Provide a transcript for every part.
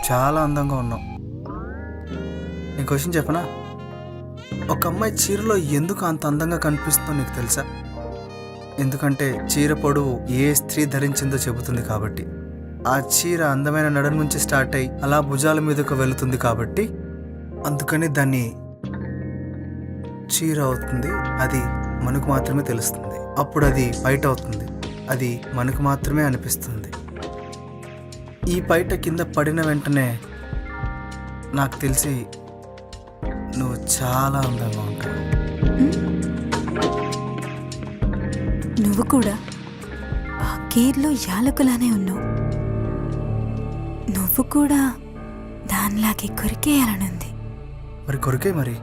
చాలా అందంగా ఉన్నావు. నీ క్వశ్చన్ చెప్పనా? ఒక అమ్మాయి చీరలో ఎందుకు అంత అందంగా కనిపిస్తుందో నీకు తెలుసా? ఎందుకంటే చీర పొడవు ఏ స్త్రీ ధరించిందో చెబుతుంది కాబట్టి. ఆ చీర అందమైన నడుం నుంచి స్టార్ట్ అయ్యి అలా భుజాల మీదకు వెళుతుంది కాబట్టి అందుకని దాన్ని చీర అవుతుంది. అది మనకు మాత్రమే తెలుస్తుంది. అప్పుడు అది బయట అవుతుంది. అది మనకు మాత్రమే అనిపిస్తుంది. ఈ బయట కింద పడిన వెంటనే నాకు తెలిసి నువ్వు చాలా అందంగా ఉంటావు. నువ్వు కూడా ఆ కీర్లో యాలకులానే ఉన్నావు. నువ్వు కూడా దానిలాగే కొరికేయాలనుంది. మరి కొరికే మరి.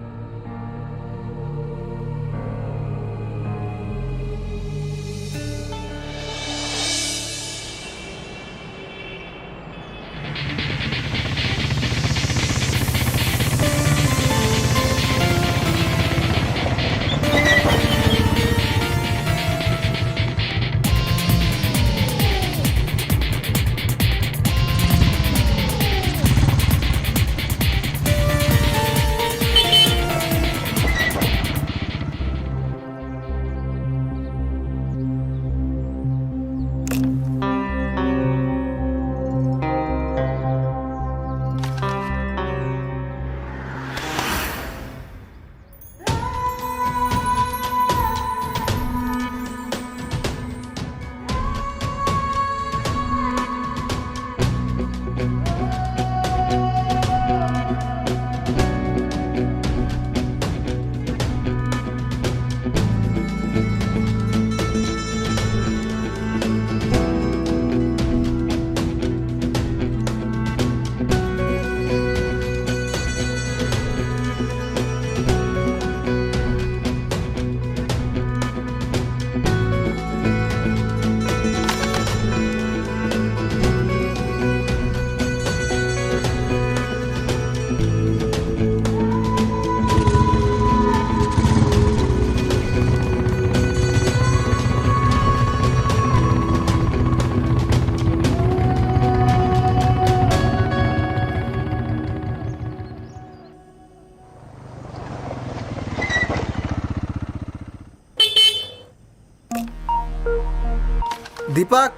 దీపక్,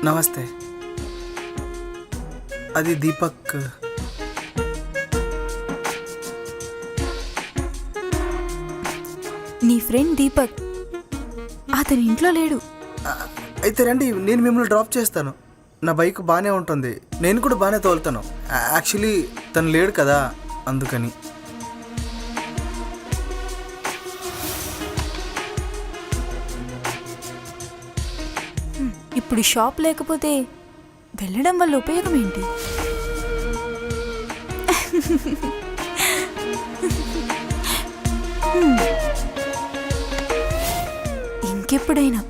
నమస్తే. అది దీపక్. నీ ఫ్రెండ్ దీపక్ అతని ఇంట్లో లేడు. అయితే రండి, నేను మిమ్మల్ని డ్రాప్ చేస్తాను. నా బైక్ బాగానే ఉంటుంది, నేను కూడా బాగానే తోలుతాను. యాక్చువల్లీ తను లేడు కదా, అందుకని. ఇప్పుడు షాప్ లేకపోతే వెళ్ళడం వల్ల ఉపయోగం ఏంటి? ఇంకెప్పుడైనా.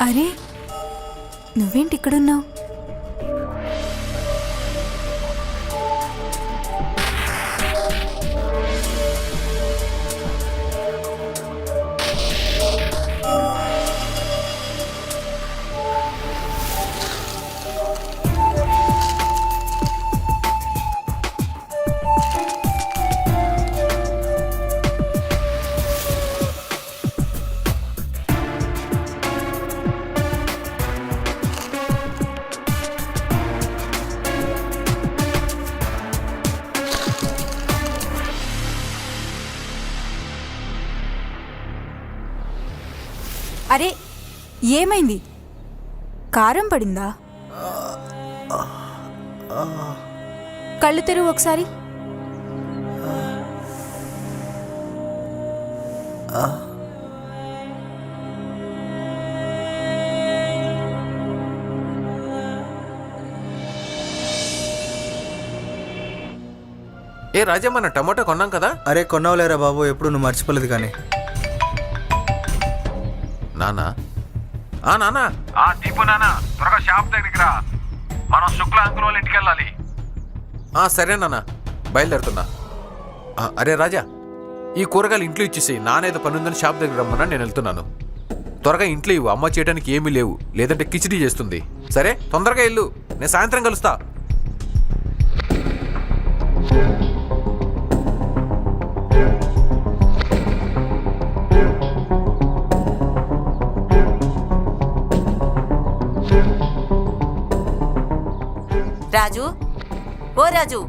అరే, నువ్వేంటి ఇక్కడున్నావు? అరే ఏమైంది? కారం పడిందా? కళ్ళు తెరువు ఒకసారి. ఏ రాజా, మన టమాటా కొన్నాం కదా? అరే కొన్నావులేరా బాబు, ఎప్పుడు నువ్వు మర్చిపోలేదు కానీ. నానా నానా దీపు నాన్న, త్వరగా షాప్ దగ్గరికి రా. మనం శుక్ల అంకుల్ వాళ్ళ ఇంటికి వెళ్ళాలి. సరే నాన్న, బయలుదేరుతున్నా. అరే రాజా, ఈ కూరగాయలు ఇంట్లో ఇచ్చేసేయి. నానేదో పని ఉందని షాప్ దగ్గర రమ్మన్నా, నేను వెళ్తున్నాను. త్వరగా ఇంట్లో ఇవ్వు, అమ్మ చేయడానికి ఏమీ లేవు, లేదంటే కిచిడీ చేస్తుంది. సరే తొందరగా వెళ్ళు, నేను సాయంత్రం కలుస్తా. రాజు, ఓ రాజు,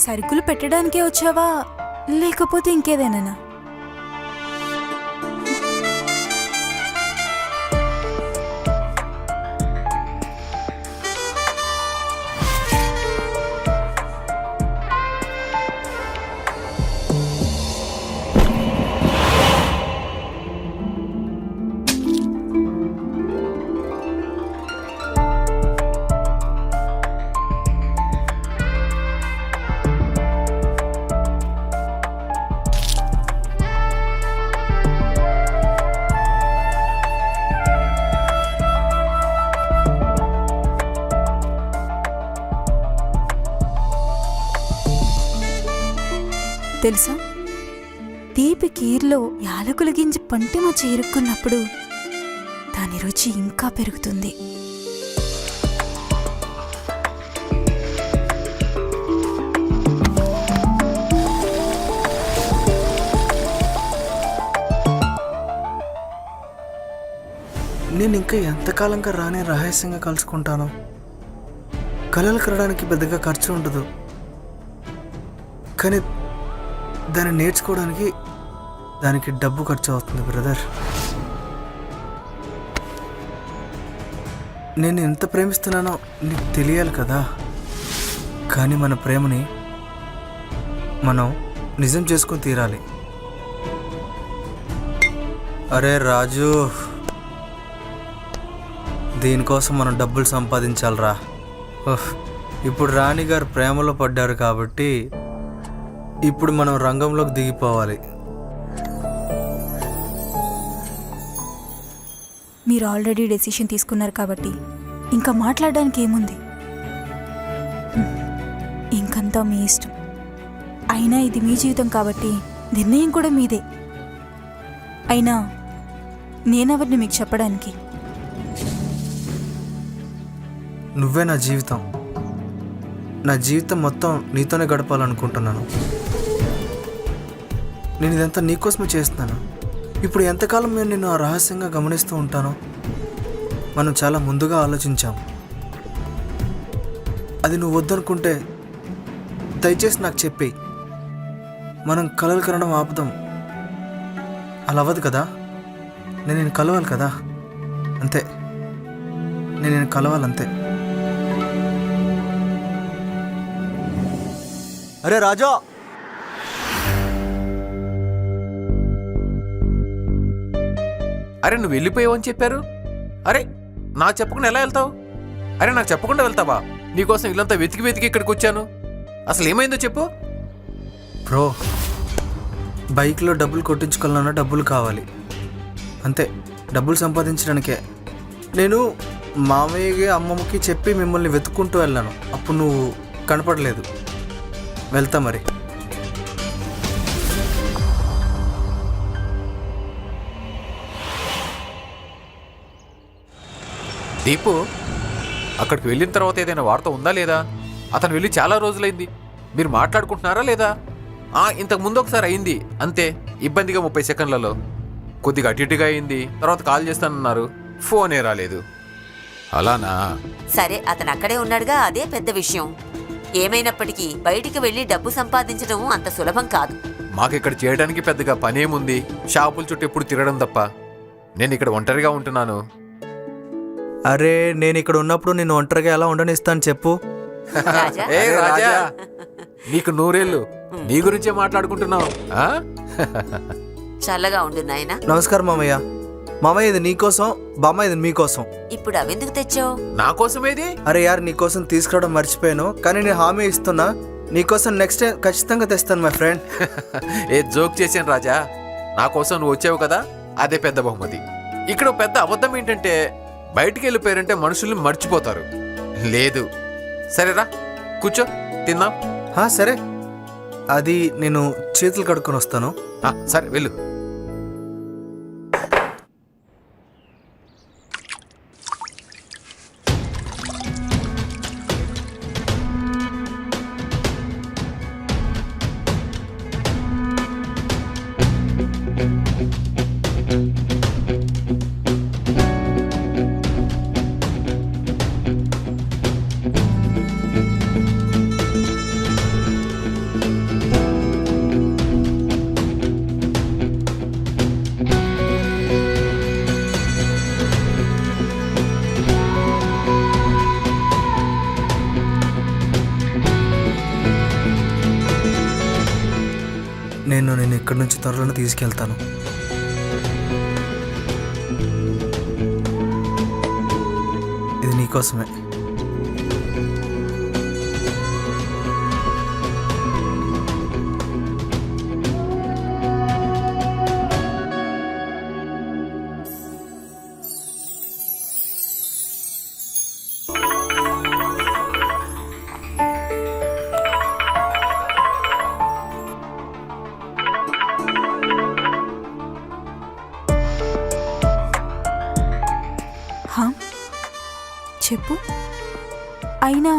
సరుకులు పెట్టడానికే వచ్చావా లేకపోతే ఇంకేదైనా? తెలుసా, తీపి కీర్లో యాలకుల గింజ పంటిమ చేరుకున్నప్పుడు దాని రుచి ఇంకా పెరుగుతుంది. నేను ఇంకా ఎంతకాలంగా రానే రహస్యంగా కలుసుకుంటాను. కలలు కరడానికి పెద్దగా ఖర్చు ఉండదు, కానీ దాన్ని నేర్చుకోవడానికి దానికి డబ్బు ఖర్చు అవుతుంది బ్రదర్. నేను ఎంత ప్రేమిస్తున్నానో నీకు తెలియాలి కదా. కానీ మన ప్రేమని మనం నిజం చేసుకొని తీరాలి. అరే రాజు, దీనికోసం మనం డబ్బులు సంపాదించాలిరా. ఇప్పుడు రాణి గారు ప్రేమలో పడ్డారు కాబట్టి ఇప్పుడు మనం రంగంలోకి దిగిపోవాలి. మీరు ఆల్రెడీ డెసిషన్ తీసుకున్నారు కాబట్టి ఇంకా మాట్లాడడానికి ఏముంది? ఇంకంతా మీ ఇష్టం. అయినా ఇది మీ జీవితం కాబట్టి నిర్ణయం కూడా మీదే. అయినా నేనెవరిని మీకు చెప్పడానికి? నువ్వే నా జీవితం. నా జీవితం మొత్తం నీతోనే గడపాలనుకుంటున్నాను. నేను ఇదంతా నీకోసమే చేస్తున్నాను. ఇప్పుడు ఎంతకాలం నేను నిన్ను రహస్యంగా గమనిస్తూ ఉంటాను. మనం చాలా ముందుగా ఆలోచించాం. అది నువ్వు వద్దనుకుంటే దయచేసి నాకు చెప్పేయి. మనం కలలు కనడం ఆపుదాం. అలా అవ్వదు కదా. నేను నేను కలవాలి కదా, అంతే. నేను కలవాలంతే. అరే రాజా, అరే నువ్వు వెళ్ళిపోయావని చెప్పారు. అరే నాకు చెప్పకుండా ఎలా వెళ్తావు? అరే నాకు చెప్పకుండా వెళ్తావా? నీకోసం ఇల్లంతా వెతికి వెతికి ఇక్కడికి వచ్చాను. అసలు ఏమైందో చెప్పు. బ్రో, బైక్లో డబ్బులు కొట్టించుకోవాలన్నా డబ్బులు కావాలి, అంతే. డబ్బులు సంపాదించడానికే నేను మామయ్యకి అమ్మమ్మకి చెప్పి మిమ్మల్ని వెతుక్కుంటూ వెళ్ళాను. అప్పుడు నువ్వు కనపడలేదు. వెళ్తా మరి. దీపు అక్కడికి వెళ్ళిన తర్వాత ఏదైనా వార్త ఉందా లేదా? అతను వెళ్ళి చాలా రోజులైంది. మీరు మాట్లాడుకుంటున్నారా లేదా? ఇంతకు ముందు ఒకసారి అయింది అంతే, ఇబ్బందిగా 30 సెకండ్లలో. కొద్దిగా అటు ఇటుగా అయింది. తర్వాత కాల్ చేస్తానన్నారు, ఫోనే రాలేదు. అలానా? సరే, అతను అక్కడే ఉన్నాడుగా, అదే పెద్ద విషయం. ఏమైనప్పటికీ బయటికి వెళ్ళి డబ్బు సంపాదించడం అంత సులభం కాదు. మాకిక్కడ చేయడానికి పెద్దగా పనేముంది, షాపుల చుట్టూ ఎప్పుడు తిరగడం తప్ప. నేను ఇక్కడ ఒంటరిగా ఉంటున్నాను. అరే నేను ఇక్కడ ఉన్నప్పుడు నేను ఒంటరిగా ఎలా ఉండనిస్తాను చెప్పు. రాజా, ఏ రాజా, నీకు నూరేళ్ళు. నీ గురించే మాట్లాడుకుంటున్నావు. ఆ? చల్లగా ఉండు నాయనా. నమస్కారం మామయ్య. మామయ్య ఇది నీకోసం, బామ్మ ఇది మీకోసం. ఇప్పుడు అవెందుకు తెచ్చావు? నా కోసమేది? అరే యార్ నీకోసం తీసుకురావడం మర్చిపోయాను, కానీ నేను హామీ ఇస్తున్నా నీకోసం నెక్స్ట్ టైం ఖచ్చితంగా తెస్తాను మై ఫ్రెండ్. ఏ జోక్ చేశాను రాజా, నా కోసం నువ్వు వచ్చావు కదా, అదే పెద్ద బహుమతి. ఇక్కడ పెద్ద అబద్ధం ఏంటంటే బయటికి వెళ్ళిపోయారంటే మనుషుల్ని మర్చిపోతారు. లేదు, సరేరా కూర్చో, తిందాం. సరే, అది నేను చేతులు కడుక్కొని వస్తాను. సరే వెళ్ళు. నేను ఇక్కడి నుంచి త్వరలోనే తీసుకెళ్తాను. ఇది నీకోసమే. చెప్పు. అయినా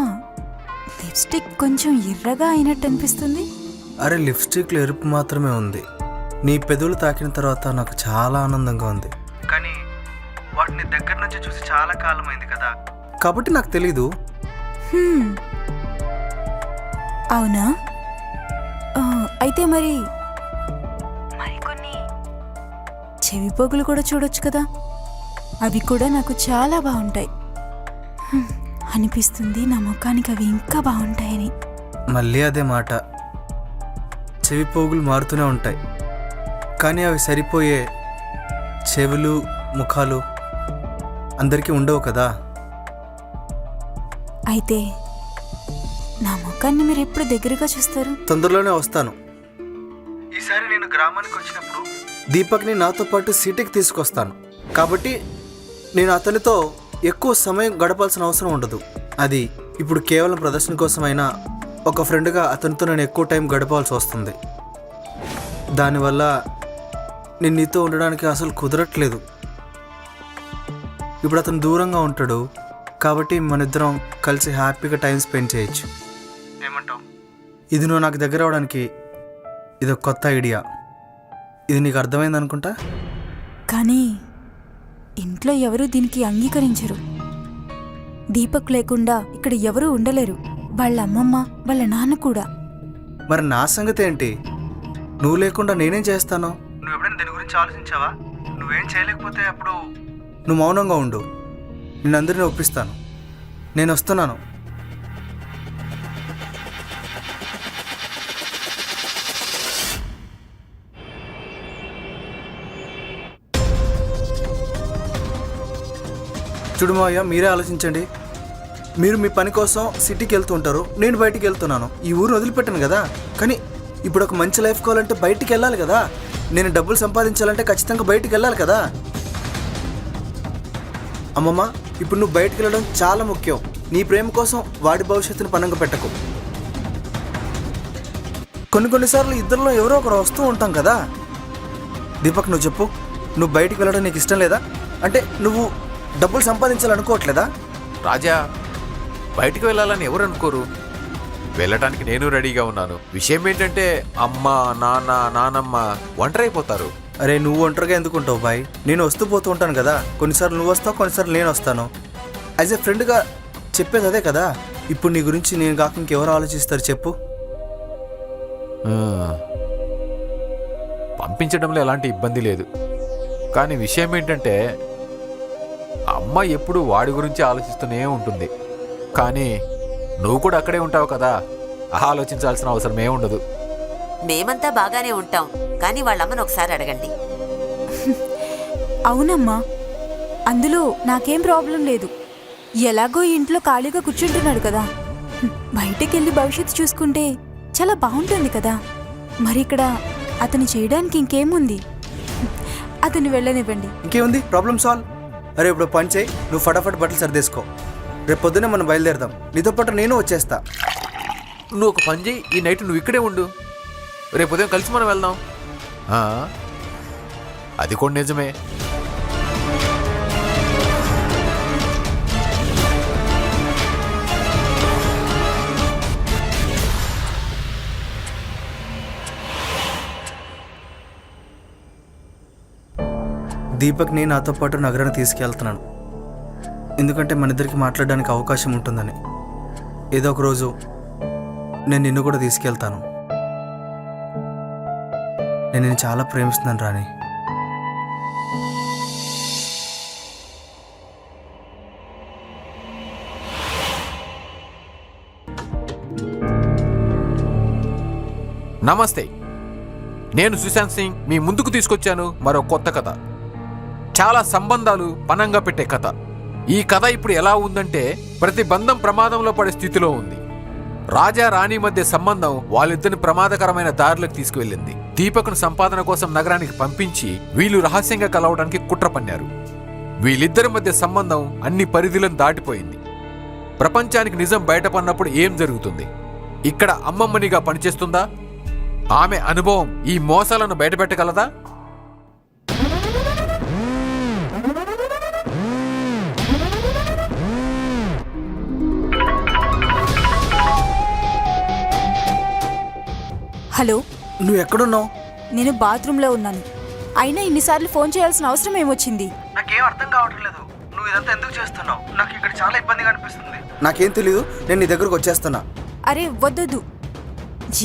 లిప్స్టిక్ కొంచెం ఎర్రగా అయినట్టు అనిపిస్తుంది. అరే లిప్స్టిక్లో ఎరుపు మాత్రమే ఉంది. నీ పెదవులు తాకిన తర్వాత నాకు చాలా ఆనందంగా ఉంది, కానీ వాటిని దగ్గర నుంచి చూసి చాలా కాలం అయింది కదా, కాబట్టి నాకు తెలీదు. అవునా? అయితే మరి కొన్ని చెవి పోగులు కూడా చూడొచ్చు కదా, అవి కూడా నాకు చాలా బాగుంటాయి. అనిపిస్తుంది నా ముఖానికి అవి ఇంకా బాగుంటాయని. మళ్ళీ అదే మాట. చెవి పోగులు మారుతూనే ఉంటాయి, కానీ అవి సరిపోయే చెవులు ముఖాలు అందరికీ ఉండవు కదా. అయితే నా ముఖాన్ని మీరు ఎప్పుడు దగ్గరగా చూస్తారు? తొందరలోనే వస్తాను. ఈసారి నేను గ్రామానికి వచ్చినప్పుడు దీపక్ని నాతో పాటు సిటీకి తీసుకొస్తాను, కాబట్టి నేను అతనితో ఎక్కువ సమయం గడపాల్సిన అవసరం ఉండదు. అది ఇప్పుడు కేవలం ప్రదర్శన కోసమైనా ఒక ఫ్రెండ్గా అతనితో నేను ఎక్కువ టైం గడపాల్సి వస్తుంది. దానివల్ల నేను నీతో ఉండడానికి అసలు కుదరట్లేదు. ఇప్పుడు అతను దూరంగా ఉంటాడు, కాబట్టి మనిద్దరం కలిసి హ్యాపీగా టైం స్పెండ్ చేయొచ్చు. ఏమంటావు? ఇది నువ్వు నాకు దగ్గర అవడానికి ఇది ఒక కొత్త ఐడియా. ఇది నీకు అర్థమైంది అనుకుంటా. కానీ ఇంట్లో ఎవరూ దీనికి అంగీకరించరు. దీపక్ లేకుండా ఇక్కడ ఎవరూ ఉండలేరు, వాళ్ళ అమ్మమ్మ వాళ్ళ నాన్న కూడా. మరి నా సంగతి ఏంటి? నువ్వు లేకుండా నేనేం చేస్తాను? నువ్వు ఎప్పుడైనా దీని గురించి ఆలోచించావా? నువ్వేం చేయలేకపోతే అప్పుడు నువ్వు మౌనంగా ఉండు, నేను అందరినీ ఒప్పిస్తాను. నేను వస్తున్నాను. చూడు మావయ్య, మీరే ఆలోచించండి. మీరు మీ పని కోసం సిటీకి వెళ్తూ ఉంటారు, నేను బయటికి వెళ్తున్నాను. ఈ ఊరిని వదిలిపెట్టాను కదా, కానీ ఇప్పుడు ఒక మంచి లైఫ్ కావాలంటే బయటికి వెళ్ళాలి కదా. నేను డబ్బులు సంపాదించాలంటే ఖచ్చితంగా బయటికి వెళ్ళాలి కదా. అమ్మమ్మ, ఇప్పుడు నువ్వు బయటికి వెళ్ళడం చాలా ముఖ్యం. నీ ప్రేమ కోసం వాడి భవిష్యత్తును పనంగా పెట్టకు. కొన్నిసార్లు ఇద్దరిలో ఎవరో ఒకరు వస్తూ ఉంటాం కదా. దీపక్, నువ్వు చెప్పు, నువ్వు బయటికి వెళ్ళడం నీకు ఇష్టం లేదా? అంటే నువ్వు డబ్బులు సంపాదించాలనుకోవట్లేదా? రాజా, బయటికి వెళ్ళాలని ఎవరు అనుకోరు. వెళ్ళటానికి నేను రెడీగా ఉన్నాను. విషయం ఏంటంటే అమ్మ నాన్న నానమ్మ ఒంటరైపోతారు. అరే నువ్వు ఒంటరిగా ఎందుకుంటావు బాయ్, నేను వస్తూ పోతూ ఉంటాను కదా. కొన్నిసార్లు నువ్వు వస్తావు, కొన్నిసార్లు నేను వస్తాను. యాజ్ ఏ ఫ్రెండ్గా చెప్పేది అదే కదా. ఇప్పుడు నీ గురించి నేను కాక ఇంకెవరు ఆలోచిస్తారు చెప్పు. పంపించడంలో ఎలాంటి ఇబ్బంది లేదు, కానీ విషయం ఏంటంటే అమ్మ ఎప్పుడు వాడి గురించి ఆలోచిస్తూనే ఉంటుంది. కానీ నువ్వు కూడా అక్కడే ఉంటావు కదా, ఆలోచించాల్సిన అవసరమే ఉండదు. మేమంతా బాగానే ఉంటాం, కానీ వాళ్ళమ్మని ఒకసారి అడగండి. అవునమ్మా, అందులో నాకేం ప్రాబ్లం లేదు. ఎలాగో ఇంట్లో ఖాళీగా కూర్చుంటున్నాడు కదా, బయటకు వెళ్ళి భవిష్యత్తు చూసుకుంటే చాలా బాగుంటుంది కదా. మరి ఇక్కడ అతను చేయడానికి ఇంకేముంది, అతను వెళ్ళనివ్వండి. ఇంకేముంది, ప్రాబ్లం సాల్వ్. అరే ఇప్పుడు పని చేయి, నువ్వు ఫటాఫట్ బట్టలు సర్దేసుకో. రేపు పొద్దున్నే మనం బయలుదేరదాం. నీతో పాటు నేను వచ్చేస్తా. నువ్వు ఒక పని చేయి, ఈ నైట్ నువ్వు ఇక్కడే ఉండు, రేపు ఉదయం కలిసి మనం వెళ్దాం. అది కూడా నిజమే. దీపక్ని నాతో పాటు నగరాన్ని తీసుకెళ్తున్నాను, ఎందుకంటే మన ఇద్దరికి మాట్లాడడానికి అవకాశం ఉంటుందని. ఏదో ఒక రోజు నేను నిన్ను కూడా తీసుకెళ్తాను. నేను నిన్ను చాలా ప్రేమిస్తున్నాను రాణి. నమస్తే, నేను సుశాంత్ సింగ్ మీ ముందుకు తీసుకొచ్చాను మరో కొత్త కథ. చాలా సంబంధాలు పనంగా పెట్టే కథ. ఈ కథ ఇప్పుడు ఎలా ఉందంటే ప్రతి బంధం ప్రమాదంలో పడే స్థితిలో ఉంది. రాజా రాణి మధ్య సంబంధం వాళ్ళిద్దరిని ప్రమాదకరమైన దారిలోకి తీసుకువెళ్ళింది. దీపక్ను సంపాదన కోసం నగరానికి పంపించి వీళ్ళు రహస్యంగా కలవడానికి కుట్ర పన్నారు. వీళ్ళిద్దరి మధ్య సంబంధం అన్ని పరిధులను దాటిపోయింది. ప్రపంచానికి నిజం బయటపడినప్పుడు ఏం జరుగుతుంది? ఇక్కడ అమ్మమ్మనిగా పనిచేస్తుందా? ఆమె అనుభవం ఈ మోసాలను బయటపెట్టగలదా? హలో, నువ్వు ఎక్కడున్నావు? నేను బాత్రూంలో ఉన్నాను. అయినా ఇన్నిసార్లు ఫోన్ చేయాల్సిన అవసరం ఏమొచ్చింది? నాకేం అర్థం కావట్లేదు. నువ్వు ఇదంతా ఎందుకు చేస్తున్నావు? నాకు ఇక్కడ చాలా ఇబ్బందిగా అనిపిస్తుంది. నాకేం తెలీదు, నేను నీ దగ్గరకు వచ్చేస్తున్నా. అరే వద్దొద్దు,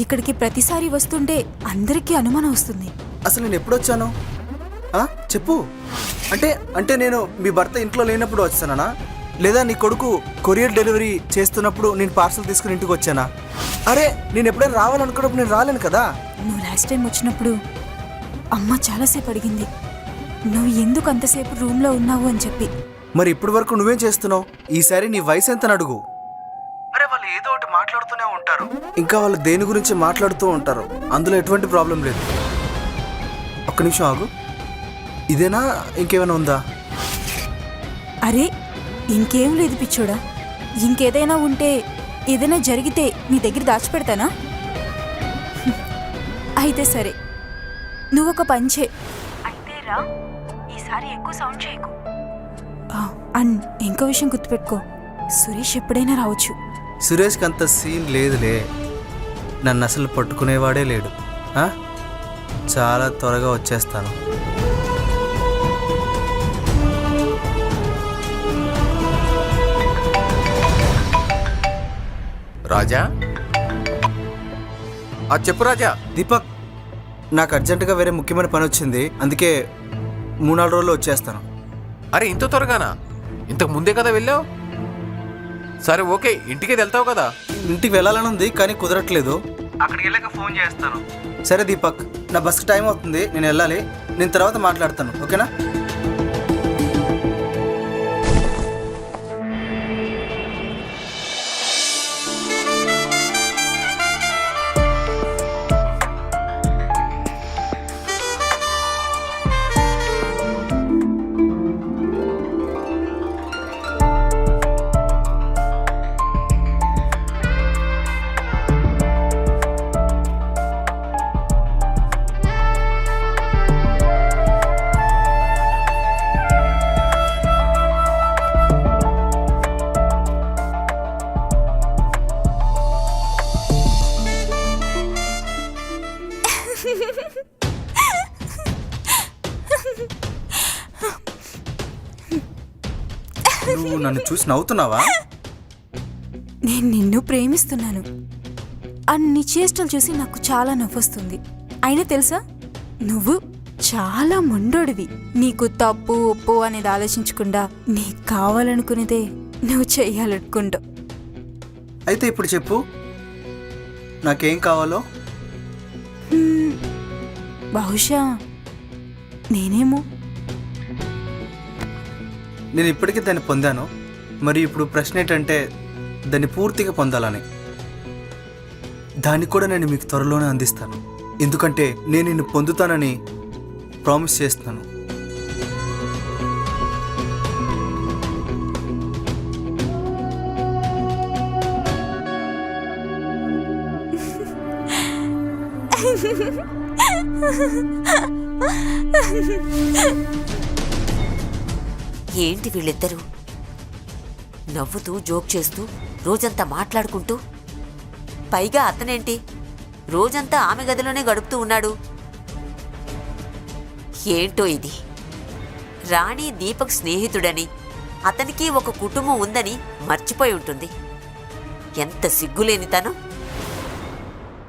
ఇక్కడికి ప్రతిసారి వస్తుంటే అందరికీ అనుమానం వస్తుంది. అసలు నేను ఎప్పుడు వచ్చాను చెప్పు. అంటే నేను మీ భర్త ఇంట్లో లేనప్పుడు వచ్చానా, లేదా నీ కొడుకు కొరియర్ డెలివరీ చేస్తున్నప్పుడు నేను పార్సల్ తీసుకుని ఇంటికి వచ్చానా? అరే నేను ఎప్పుడైనా రావాలనుకున్నప్పుడు నేను రాలేను కదా. నువ్వు లాస్ట్ టైం వచ్చినప్పుడు అమ్మ చాలాసేపు అడిగింది నువ్వు ఎందుకు అంతసేపు రూమ్లో ఉన్నావు అని చెప్పి. మరి ఇప్పటి వరకు నువ్వేం చేస్తున్నావు? ఈసారి నీ వయసు ఎంతని అడుగు. అరే వాళ్ళు ఏదో ఒకటి మాట్లాడుతూనే ఉంటారు, ఇంకా వాళ్ళు దేని గురించి మాట్లాడుతూ ఉంటారు. అందులో ఎటువంటి ప్రాబ్లం లేదు. ఒక్క నిమిషం ఆగు. ఇదేనా, ఇంకేమైనా ఉందా? అరే ఇంకేం లేదు పిచ్చోడా. ఇంకేదైనా ఉంటే, ఏదైనా జరిగితే నీ దగ్గర దాచిపెడతానా? అయితే సరే, నువ్వొక పని చే. అయితే రా, ఈసారి ఎక్కువ సౌండ్ చేయకు. అండ్ ఇంకో విషయం గుర్తుపెట్టుకో, సురేష్ ఎప్పుడైనా రావచ్చు. సురేష్కి అంత సీన్ లేదులే, నన్ను అసలు పట్టుకునేవాడే లేడు. చాలా త్వరగా వచ్చేస్తాను. రాజా, చెప్పు రాజా. దీపక్, నాకు అర్జెంటుగా వేరే ముఖ్యమైన పని వచ్చింది, అందుకే 3-4 రోజుల్లో వచ్చేస్తాను. అరే ఇంత త్వరగానా? ఇంతకు ముందే కదా వెళ్ళావు. సరే ఓకే, ఇంటికి వెళ్తావు కదా. ఇంటికి వెళ్ళాలని ఉంది కానీ కుదరట్లేదు. అక్కడికి వెళ్ళాక ఫోన్ చేస్తాను. సరే దీపక్, నా బస్కి టైం అవుతుంది, నేను వెళ్ళాలి. నేను తర్వాత మాట్లాడతాను, ఓకేనా? నువ్వు నన్ను చూసి నవ్వుతున్నావా? నేను నిన్ను ప్రేమిస్తున్నాను. అన్ని చేష్టలు చూసి నాకు చాలా నవ్వొస్తుంది. అయినా తెలుసా, నువ్వు చాలా మొండోడివి. నీకు తప్పు ఒప్పు అనేది ఆలోచించకుండా నీకు కావాలనుకునేదే నువ్వు చెయ్యాలనుకుంటావు. అయితే ఇప్పుడు చెప్పు, నాకేం కావాలో? బహుశా నేనేమో. నేను ఇప్పటికీ దాన్ని పొందాను. మరి ఇప్పుడు ప్రశ్న ఏంటంటే దాన్ని పూర్తిగా పొందాలని. దాన్ని కూడా నేను మీకు త్వరలోనే అందిస్తాను. ఎందుకంటే నేను నిన్ను పొందుతానని ప్రామిస్ చేస్తున్నాను. ఏంటి వీళ్ళిద్దరూ నవ్వుతూ జోక్ చేస్తూ రోజంతా మాట్లాడుకుంటూ, పైగా అతనేంటి రోజంతా ఆమె గదిలోనే గడుపుతూ ఉన్నాడు. ఏంటో ఇది. రాణి దీపక్ స్నేహితుడని, అతనికి ఒక కుటుంబం ఉందని మర్చిపోయి ఉంటుంది. ఎంత సిగ్గులేనితనం.